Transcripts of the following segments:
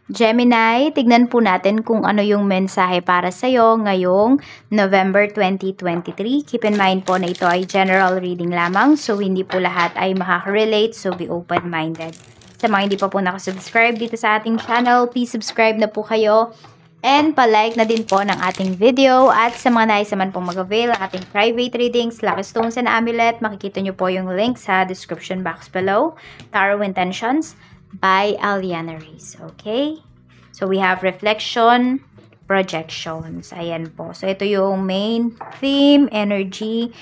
Gemini, tignan po natin kung ano yung mensahe para sa'yo ngayong November 2023. Keep in mind po na ito ay general reading lamang, so hindi po lahat ay makaka-relate, so be open-minded. Sa mga hindi pa po nakasubscribe dito sa ating channel, please subscribe na po kayo and palike na din po ng ating video. At sa mga nais naman pong mag-avail ng ating private readings, Lucky Stones and Amulet, makikita nyo po yung link sa description box below. Tarot Intentions by Aliana Reyes. Okay? So, we have reflection, projections. Ayan po. So, ito yung main theme, energy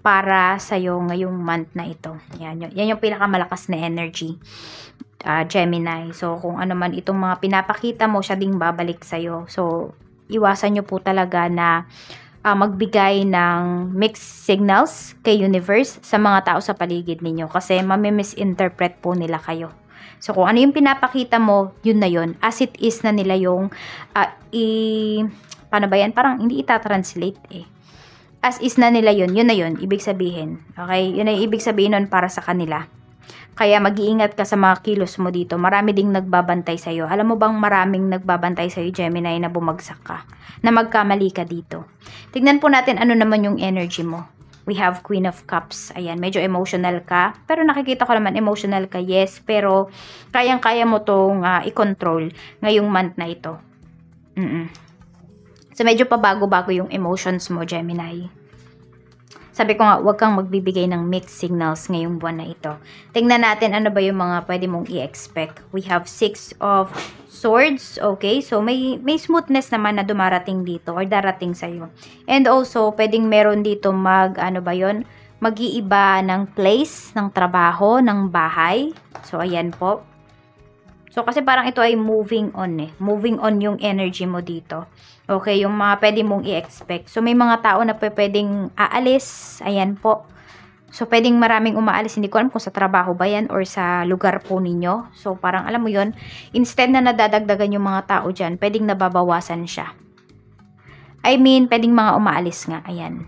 para sa'yo ngayong month na ito. Yan yung pinakamalakas na energy, Gemini. So, kung ano man itong mga pinapakita mo, siya ding babalik sa'yo. So, iwasan nyo po talaga na magbigay ng mixed signals kay universe sa mga tao sa paligid ninyo kasi mami-misinterpret po nila kayo. So, kung ano yung pinapakita mo, yun na yun. As it is na nila yung, paano ba yan? Parang hindi itatranslate eh. As is na nila yun, yun na yun, ibig sabihin. Okay? Yun ay ibig sabihin nun para sa kanila. Kaya mag-iingat ka sa mga kilos mo dito. Marami ding nagbabantay sa'yo. Alam mo bang maraming nagbabantay sa'yo, Gemini, na bumagsak ka? Na magkamali ka dito. Tignan po natin ano naman yung energy mo. We have Queen of Cups. Ayan, medyo emotional ka. Pero nakikita ko naman emotional ka, yes. Pero kayang-kaya mo tong i-control ngayong month na ito. So, medyo pabago-bago yung emotions mo, Gemini. Sabi ko nga, huwag kang magbibigay ng mixed signals ngayong buwan na ito. Tingnan natin ano ba yung mga pwede mong i-expect. We have 6 of Swords, okay? So, may smoothness naman na dumarating dito or darating sa'yo. And also, pwedeng meron dito mag-iiba ng place, ng trabaho, ng bahay. So, ayan po. So, kasi parang ito ay moving on eh. Moving on yung energy mo dito. Okay, yung mga pwede mong i-expect. So, may mga tao na pwedeng aalis. Ayan po. So, pwedeng maraming umaalis. Hindi ko alam kung sa trabaho ba yan or sa lugar po ninyo. So, parang alam mo yon, instead na nadadagdagan yung mga tao dyan, pwedeng nababawasan siya. I mean, pwedeng mga umaalis nga. Ayan.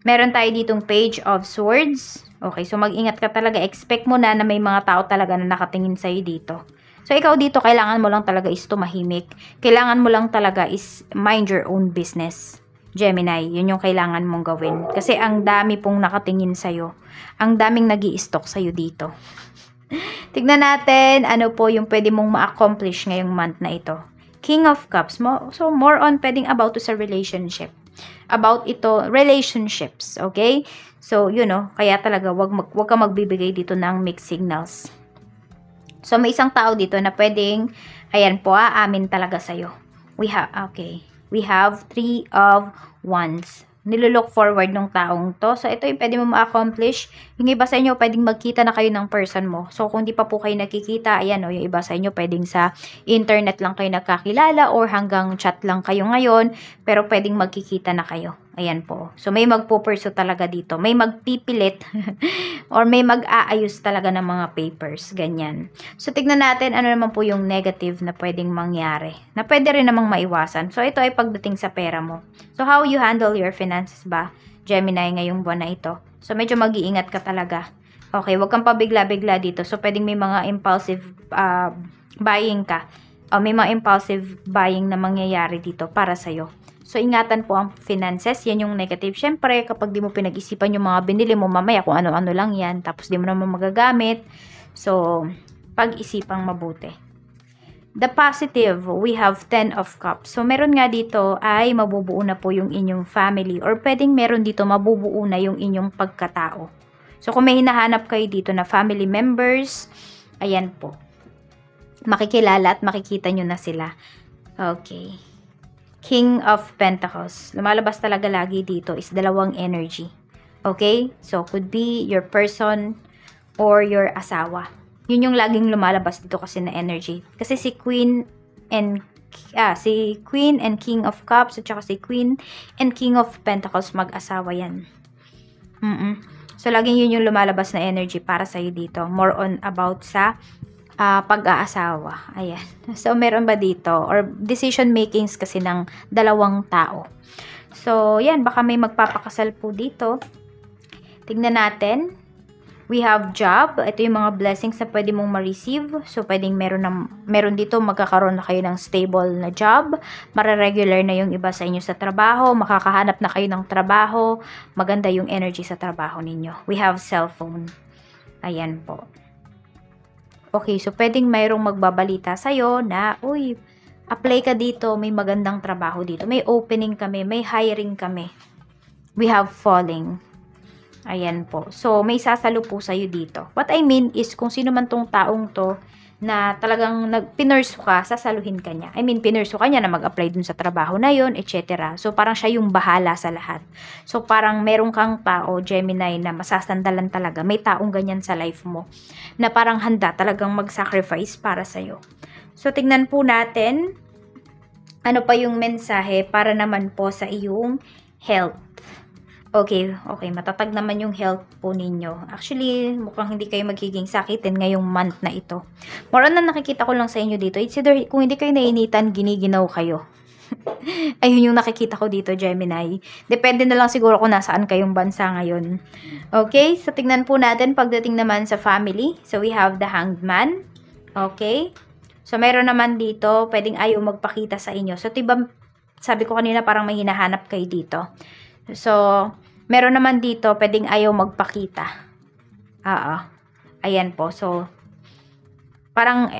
Meron tayo ditong Page of Swords. Okay, so mag-ingat ka talaga. Expect mo na may mga tao talaga na nakatingin sa'yo dito. So, ikaw dito, kailangan mo lang talaga is tumahimik. Kailangan mo lang talaga is mind your own business. Gemini, yun yung kailangan mong gawin. Kasi ang dami pong nakatingin sa'yo. Ang daming nag-i-stalk sa'yo dito. Tignan natin ano po yung pwede mong ma-accomplish ngayong month na ito. King of Cups. So, more on pwedeng about to sa relationship. About ito, relationships. Okay? So, kaya talaga wag ka magbibigay dito ng mixed signals. So, may isang tao dito na pwedeng, ayan po, aamin talaga sa'yo. We have 3 of Wands. Nilulook forward ng taong to. So, ito yung pwede mo ma-accomplish. Yung iba sa inyo, pwedeng magkita na kayo ng person mo. So, kung di pa po kayo nakikita, ayan o, yung iba sa inyo, pwedeng sa internet lang kayo nagkakilala or hanggang chat lang kayo ngayon, pero pwedeng magkikita na kayo. Ayan po. So, may magpo-pursue talaga dito. May magpipilit or may mag-aayos talaga ng mga papers. Ganyan. So, tignan natin ano naman po yung negative na pwedeng mangyari. Na pwede rin namang maiwasan. So, ito ay pagdating sa pera mo. So, how you handle your finances ba, Gemini, ngayong buwan na ito? So, medyo mag-iingat ka talaga. Okay, wag kang pabigla-bigla dito. So, pwedeng may mga impulsive buying ka. O may mga impulsive buying na mangyayari dito para sa'yo. So, ingatan po ang finances. Yan yung negative. Siyempre, kapag di mo pinag-isipan yung mga binili mo, mamaya kung ano-ano lang yan. Tapos, di mo naman magagamit. So, pag-isipang mabuti. The positive, we have 10 of Cups. So, meron nga dito ay mabubuo na po yung inyong family. Or pwedeng meron dito mabubuo na yung inyong pagkatao. So, kung may hinahanap kayo dito na family members, ayan po. Makikilala at makikita nyo na sila. Okay. King of Pentacles. Lumalabas talaga lagi dito is dalawang energy. Okay? So, could be your person or your asawa. Yun yung laging lumalabas dito kasi na energy. Kasi si Queen and King of Cups at saka si Queen and King of Pentacles mag-asawa yan. So, laging yun yung lumalabas na energy para sa'yo dito. More on about sa pag-aasawa. Ayan. So, meron ba dito? Or decision makings kasi ng dalawang tao. So, yan. Baka may magpapakasal po dito. Tignan natin. We have job. Ito yung mga blessings na pwede mong ma-receive. So, pwedeng meron dito, magkakaroon na kayo ng stable na job. Mare-regular na yung iba sa inyo sa trabaho. Makakahanap na kayo ng trabaho. Maganda yung energy sa trabaho ninyo. We have cellphone. Ayan po. Okay, so pwedeng mayroong magbabalita sa'yo na, uy, apply ka dito, may magandang trabaho dito. May opening kami, may hiring kami. We have falling. Ayan po. So, may sasalo po sa'yo dito. What I mean is, kung sino man tong taong to na talagang pinursu ka, sasaluhin ka niya. I mean, pinursu ka niya na mag-apply dun sa trabaho na yon, etc. So, parang siya yung bahala sa lahat. So, parang meron kang tao, Gemini, na masasandalan talaga. May taong ganyan sa life mo na parang handa talagang mag-sacrifice para sa'yo. So, tignan po natin ano pa yung mensahe para naman po sa iyong health. Okay, matatag naman yung health po ninyo. Actually, mukhang hindi kayo magiging sakitin ngayong month na ito. More on na nakikita ko lang sa inyo dito. It's either, kung hindi kayo nainitan, giniginaw kayo. Ayun yung nakikita ko dito, Gemini. Depende na lang siguro kung nasaan kayong bansa ngayon. Okay, so tignan po natin pagdating naman sa family. So, we have the Hanged Man. Okay. So, meron naman dito, pwedeng ayaw magpakita sa inyo. So, diba, sabi ko kanina parang may hinahanap kayo dito. So, meron naman dito, pwedeng ayaw magpakita. Ayan po. So, parang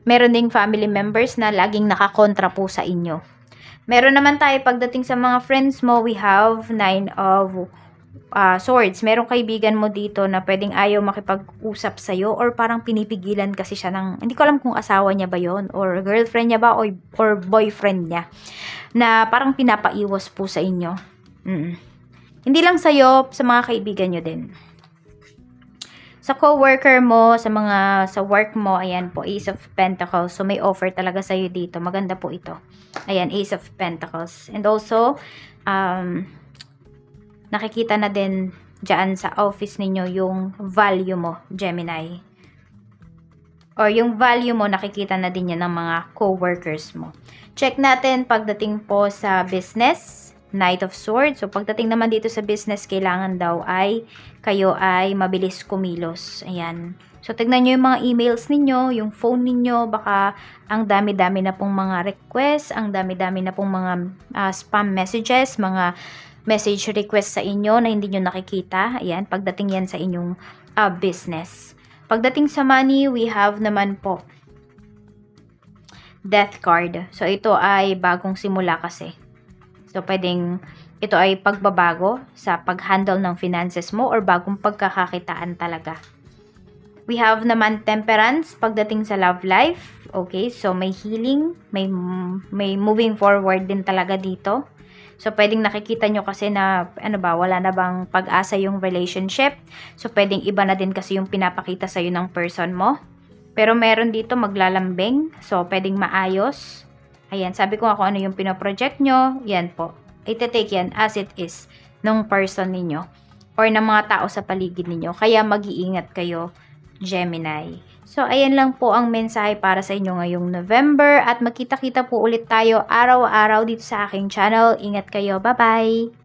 meron ding family members na laging nakakontra po sa inyo. Meron naman tayo pagdating sa mga friends mo, we have 9 of Swords. Merong kaibigan mo dito na pwedeng ayaw makipag-usap sa'yo or parang pinipigilan kasi siya ng, hindi ko alam kung asawa niya ba yon or girlfriend niya ba or boyfriend niya na parang pinapaiwas po sa inyo. Hindi lang sa'yo, sa mga kaibigan nyo din. Sa co-worker mo, sa work mo, ayan po, Ace of Pentacles. So, may offer talaga sa'yo dito. Maganda po ito. Ayan, Ace of Pentacles. And also, nakikita na din dyan sa office ninyo yung value mo, Gemini. Or yung value mo, nakikita na din yan ng mga co-workers mo. Check natin pagdating po sa business. Knight of Swords. So, pagdating naman dito sa business, kailangan daw ay kayo ay mabilis kumilos. Ayan. So, tignan nyo yung mga emails ninyo, yung phone ninyo, baka ang dami-dami na pong mga requests, ang dami-dami na pong mga spam messages, mga message requests sa inyo na hindi nyo nakikita. Ayan, pagdating yan sa inyong business. Pagdating sa money, we have naman po Death card. So, ito ay bagong simula kasi. So, pwedeng ito ay pagbabago sa pag-handle ng finances mo or bagong pagkakakitaan talaga. We have naman Temperance pagdating sa love life. Okay, so may healing, may moving forward din talaga dito. So, pwedeng nakikita nyo kasi na, wala na bang pag-asa yung relationship. So, pwedeng iba na din kasi yung pinapakita sa'yo ng person mo. Pero meron dito maglalambing. So, pwedeng maayos. Ayan, sabi ko nga kung ano yung pinoproject nyo, yan po. Ite-take yan as it is ng person ninyo or ng mga tao sa paligid ninyo. Kaya mag-iingat kayo, Gemini. So, ayan lang po ang mensahe para sa inyo ngayong November at magkita-kita po ulit tayo araw-araw dito sa aking channel. Ingat kayo. Bye-bye!